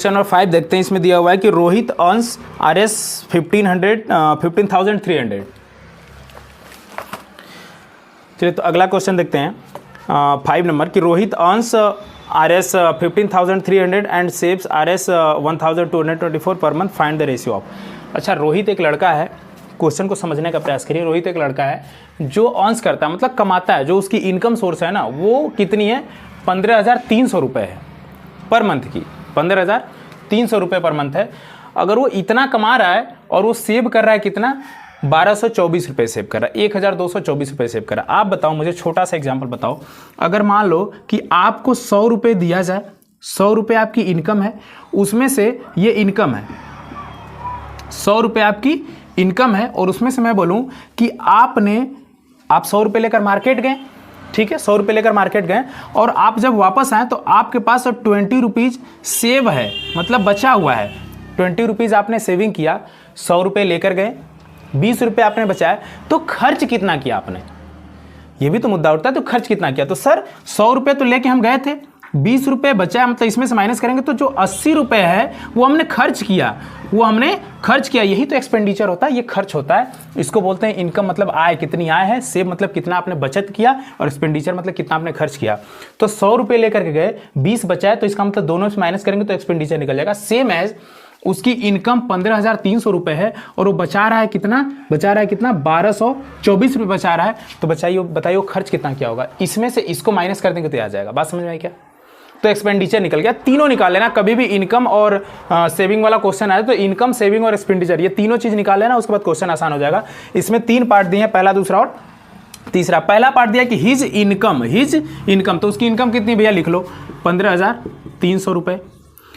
Question number 5 देखते हैं। इसमें दिया हुआ है कि रोहित अर्न्स RS 15,300। चलिए तो अगला क्वेश्चन देखते हैं 5 नंबर कि Rohit earns RS 15,300 and saves RS 1,224 per month, find the ratio of. अच्छा, रोहित एक लड़का है, क्वेश्चन को समझने का प्रयास करिए। रोहित एक लड़का है जो अर्न्स करता है, मतलब कमाता है, जो उसकी इनकम सोर्स है ना वो कितनी है, 15,300 रुपये है पर मंथ की, 15,300 रुपये पर मंथ है। अगर वो इतना कमा रहा है और वो सेव कर रहा है कितना, 1,224 रुपये सेव कर रहा है, 1,224 रुपये सेव कर रहा है। आप बताओ मुझे, छोटा सा एग्जांपल बताओ, अगर मान लो कि आपको 100 रुपये दिया जाए, 100 रुपये आपकी इनकम है, उसमें से ये इनकम है 100 रुपये आपकी इनकम है, और उसमें से मैं बोलूँ कि आप 100 रुपये लेकर मार्केट गए, ठीक है, 100 रुपये लेकर मार्केट गए और आप जब वापस आए तो आपके पास 20 रुपीज़ सेव है, मतलब बचा हुआ है। 20 रुपीज़ आपने सेविंग किया, 100 रुपये लेकर गए, 20 रुपये आपने बचाया, तो खर्च कितना किया आपने, ये भी तो मुद्दा उठता है। तो खर्च कितना किया, तो सर 100 रुपये तो लेके हम गए थे, 20 रुपये बचाया, मतलब इसमें से माइनस करेंगे तो जो 80 रुपये है वो हमने खर्च किया, यही तो एक्सपेंडिचर होता है, ये खर्च होता है। इसको बोलते हैं इनकम, मतलब आय, कितनी आय है, सेव मतलब कितना आपने बचत किया, और एक्सपेंडिचर मतलब कितना आपने खर्च किया। तो 100 रुपये लेकर के गए, 20 बचाए, तो इसका मतलब दोनों से माइनस करेंगे तो एक्सपेंडिचर निकल जाएगा। सेम एज उसकी इनकम 15,300 रुपये है और वो बचा रहा है कितना, 1,224 रुपये बचा रहा है। तो बताइए वो खर्च कितना किया होगा, इसमें से इसको माइनस कर देंगे तो आ जाएगा। बात समझ में आई क्या? तो एक्सपेंडिचर निकल गया। तीनों निकाल लेना, कभी भी इनकम और सेविंग वाला क्वेश्चन आए तो इनकम, सेविंग और एक्सपेंडिचर, ये तीनों चीज निकाल लेना, उसके बाद क्वेश्चन आसान हो जाएगा। इसमें 3 पार्ट दिए हैं, पहला, दूसरा और तीसरा। पहला पार्ट दिया कि हिज इनकम, तो उसकी इनकम कितनी भैया लिख लो, 15,300 रुपये।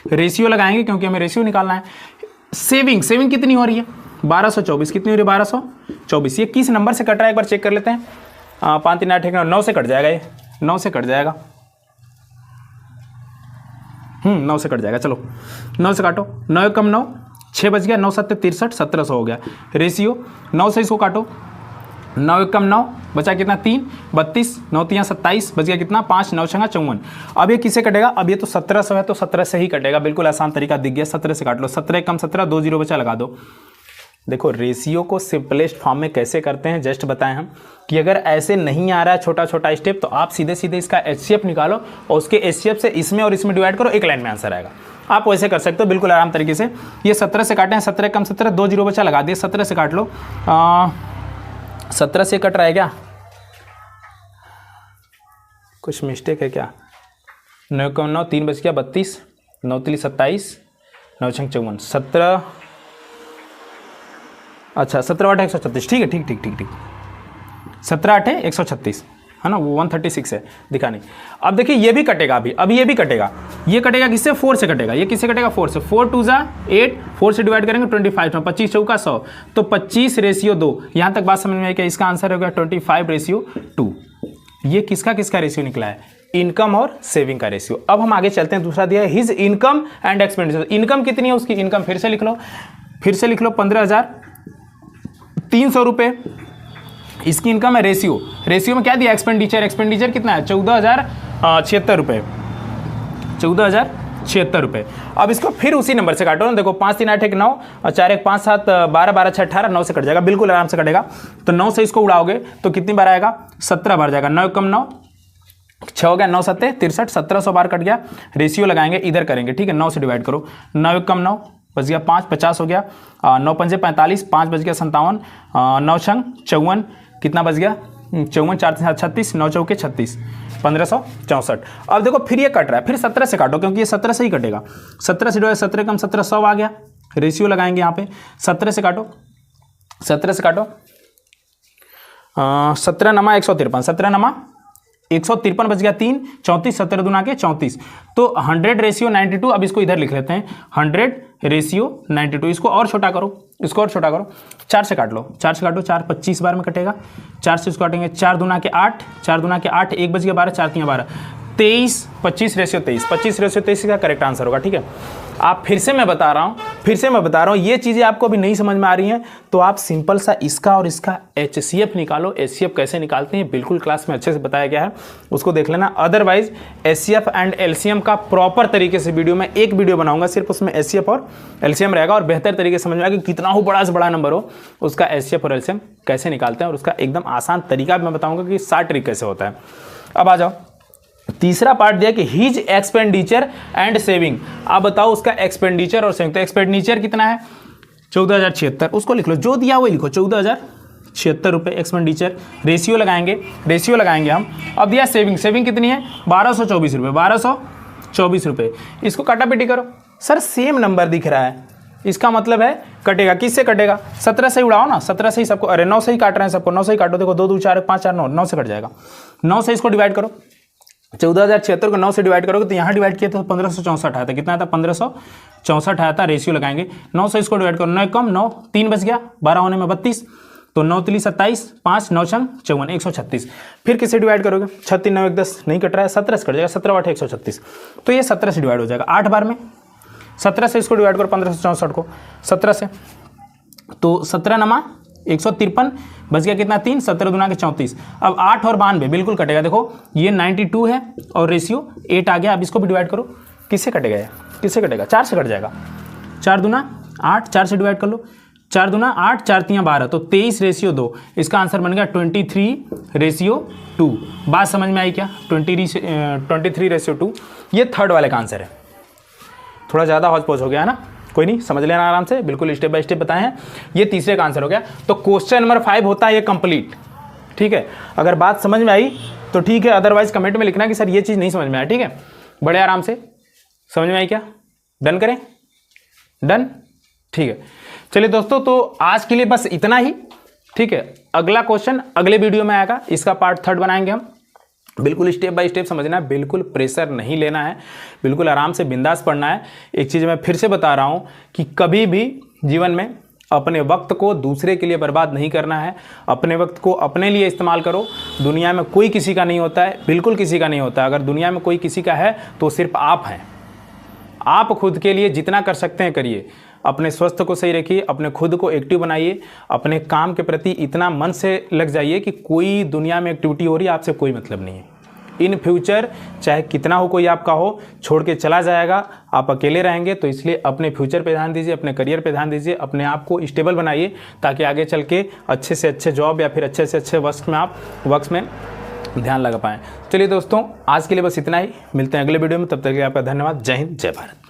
रेशियो लगाएंगे क्योंकि हमें रेशियो निकालना है। सेविंग कितनी हो रही है, 1,224, कितनी हो रही है, 1,224। ये किस नंबर से कट रहा है एक बार चेक कर लेते हैं। 5 3 8 9 से कट जाएगा, ये 9 से कट जाएगा, 9 से कट जाएगा। चलो 9 से काटो, 9 कम 9, 6 बच गया, 9 7 63, 1700 हो गया। रेशियो 9 से इसको काटो, 9 कम 9 बचा कितना, 3 32, 9 3 27, बच गया कितना, 5 9 6 54। अब ये किसे कटेगा, अब ये तो 1700 है तो 17 से ही कटेगा, बिल्कुल आसान तरीका दिख गया। 17 से काट लो, 17 कम 17, 2 0 बचा, लगा दो। देखो रेशियो को सिंपलेस्ट फॉर्म में कैसे करते हैं, जस्ट बताएं हम कि अगर ऐसे नहीं आ रहा है छोटा छोटा स्टेप, तो आप सीधे सीधे इसका HCF निकालो और उसके HCF से इसमें और इसमें डिवाइड करो, एक लाइन में आंसर आएगा। आप वैसे कर सकते हो बिल्कुल आराम तरीके से। ये 17 से काटे हैं, 17 कम 17, 2 0 बचा, लगा दिए। 17 से काट लो, 17 से कट रहा है क्या, कुछ मिस्टेक है क्या, 9 कम 9, 3 बच गया, 32, 9 3 27, 9 6 54, 17, अच्छा 17 8 136, ठीक है, ठीक 17 8 136 है ना, वो 136 है, दिखा नहीं। अब देखिए ये भी कटेगा, अभी ये भी कटेगा, ये कटेगा किससे, 4 से कटेगा। ये किससे कटेगा, 4 से। 4 2 8, 4 से डिवाइड करेंगे 25, 25 चौका 100, तो 25:2। यहाँ तक बात समझ में आई क्या? इसका आंसर हो गया 25:2। ये किसका किसका रेशियो निकला है, इनकम और सेविंग का रेशियो। अब हम आगे चलते हैं, दूसरा दिया है his income and expenditure. Income कितनी है उसकी, इनकम फिर से लिख लो 15,300 रुपये, इसकी इनकम है। रेशियो में क्या दिया, एक्सपेंडिचर कितना है, 14,076 रुपये, 14,076 रुपये। अब इसको फिर उसी नंबर से काटो ना, देखो 5 3 8 1 9 और 4 1 5 7 12 12 6 18, 9 से कट जाएगा, बिल्कुल आराम से कटेगा। तो 9 से इसको उड़ाओगे तो कितनी बार आएगा, 17 बार जाएगा। 9 कम 9, 6 हो गया, 9 7 63, 1700 बार कट गया। रेशियो लगाएंगे, इधर करेंगे, ठीक है, 9 से डिवाइड करो, 9 कम 9 बच गया 5, 50 हो गया, 9 5 45, 5 बच गया 57, 9 6 54, कितना बच गया, 54, 4 3 36, 9 चौके 36, 1564। अब देखो फिर ये कट रहा है, फिर 17 से काटो क्योंकि ये 17 से ही कटेगा। 17 से डिवाइड, 17 कम 17, 100 आ गया। रेशियो लगाएंगे यहाँ पे, 17 से काटो, 17 नमा 153, 17 नमा 153 बच गया 3, 34, 17 दूना के 34, तो 100:92। अब इसको इधर लिख लेते हैं, 100:92। इसको और छोटा करो, 4 से काट लो, 4 25 बार में कटेगा। 4 से इसको काटेंगे, 4 दूना के 8, 1 बच गया 12, 4 3 12, 23, 25:23, 25:23 का करेक्ट आंसर होगा, ठीक है। आप फिर से मैं बता रहा हूँ ये चीज़ें आपको अभी नहीं समझ में आ रही हैं तो आप सिंपल सा इसका और इसका HCF निकालो। HCF कैसे निकालते हैं बिल्कुल क्लास में अच्छे से बताया गया है, उसको देख लेना। अदरवाइज HCF एंड LCM का प्रॉपर तरीके से वीडियो में एक वीडियो बनाऊंगा, सिर्फ उसमें HCF और LCM रहेगा और बेहतर तरीके से समझ में आएगा कि कितना हो बड़ा से बड़ा नंबर हो उसका HCF और LCM कैसे निकालते हैं और उसका एकदम आसान तरीका मैं बताऊंगा कि 60 ट्रिक कैसे होता है। अब आ जाओ, तीसरा पार्ट दिया कि हिज एक्सपेंडिचर एंड सेविंग। आप बताओ उसका एक्सपेंडिचर और सेविंग। तो एक्सपेंडिचर कितना है 14,076, उसको लिख लो, जो दिया वही लिखो, 14,076 रुपये एक्सपेंडिचर। रेशियो लगाएंगे हम। अब दिया सेविंग कितनी है 1,224 रुपये, 1,224 रुपये। इसको काटापीटी करो, सर सेम नंबर दिख रहा है, इसका मतलब है कटेगा, किससे कटेगा 17 से उड़ाओ ना, 17 से ही सबको, अरे 9 से ही काट रहे हैं सबको, 9 से ही काटो, देखो 2 2 4 5 4 9 से कट जाएगा। 9 से इसको डिवाइड करो, 14,076 को 9 से डिवाइड करोगे तो यहाँ डिवाइड किया तो 1564 आया था। कितना था 1564 आया था। रेशियो लगाएंगे, 9 से इसको डिवाइड करो, 9 कम 9, 3 बच गया, 12 होने में 32, तो 9 3 27, 5 9 6 54, 136। फिर किससे डिवाइड करोगे 36 9 1 10 नहीं कट रहा है, 17 से कट जाएगा, 17 8 136, तो ये 17 से डिवाइड हो जाएगा 8 बार में। 17 से इसको डिवाइड करो 1564 को 17 से, तो 17 नमा 153 बच गया, कितना 3, 17 दूना के 34। अब 8 और 92 बिल्कुल कटेगा, देखो ये 92 है और रेशियो 8 आ गया। अब इसको भी डिवाइड करो, किससे कटेगा ये, किससे कटेगा 4 से कट जाएगा, 4 दूना 8, 4 से डिवाइड कर लो, 4 दूना 8, 4 3 12, तो 23 रेशियो 2। इसका आंसर बन गया 23 रेशियो 2। बात समझ में आई क्या, 23 रेशियो 2। ये थर्ड वाले का आंसर है। थोड़ा ज़्यादा हौच पौच हो गया है ना, कोई नहीं, समझ लेना आराम से, बिल्कुल स्टेप बाय स्टेप बताए हैं। ये तीसरे का आंसर हो गया। तो क्वेश्चन नंबर 5 होता है ये कंप्लीट, ठीक है। अगर बात समझ में आई तो ठीक है, अदरवाइज कमेंट में लिखना कि सर ये चीज़ नहीं समझ में आया, ठीक है। बड़े आराम से समझ में आई क्या, डन करें, डन, ठीक है। चलिए दोस्तों, तो आज के लिए बस इतना ही, ठीक है। अगला क्वेश्चन अगले वीडियो में आएगा, इसका पार्ट 3 बनाएंगे हम। बिल्कुल स्टेप बाय स्टेप समझना है, बिल्कुल प्रेशर नहीं लेना है, बिल्कुल आराम से बिंदास पढ़ना है। एक चीज़ मैं फिर से बता रहा हूँ कि कभी भी जीवन में अपने वक्त को दूसरे के लिए बर्बाद नहीं करना है, अपने वक्त को अपने लिए इस्तेमाल करो। दुनिया में कोई किसी का नहीं होता है, बिल्कुल किसी का नहीं होता है। अगर दुनिया में कोई किसी का है तो सिर्फ आप हैं। आप खुद के लिए जितना कर सकते हैं करिए, अपने स्वास्थ्य को सही रखिए, अपने खुद को एक्टिव बनाइए, अपने काम के प्रति इतना मन से लग जाइए कि कोई दुनिया में एक्टिविटी हो रही है आपसे कोई मतलब नहीं है। इन फ्यूचर चाहे कितना हो कोई आपका हो, छोड़ के चला जाएगा, आप अकेले रहेंगे। तो इसलिए अपने फ्यूचर पे ध्यान दीजिए, अपने करियर पे ध्यान दीजिए, अपने आप को स्टेबल बनाइए ताकि आगे चल के अच्छे से अच्छे जॉब या फिर अच्छे से अच्छे वर्क में ध्यान लगा पाएँ। चलिए दोस्तों, आज के लिए बस इतना ही, मिलते हैं अगले वीडियो में, तब तक के लिए आपका धन्यवाद। जय हिंद, जय भारत।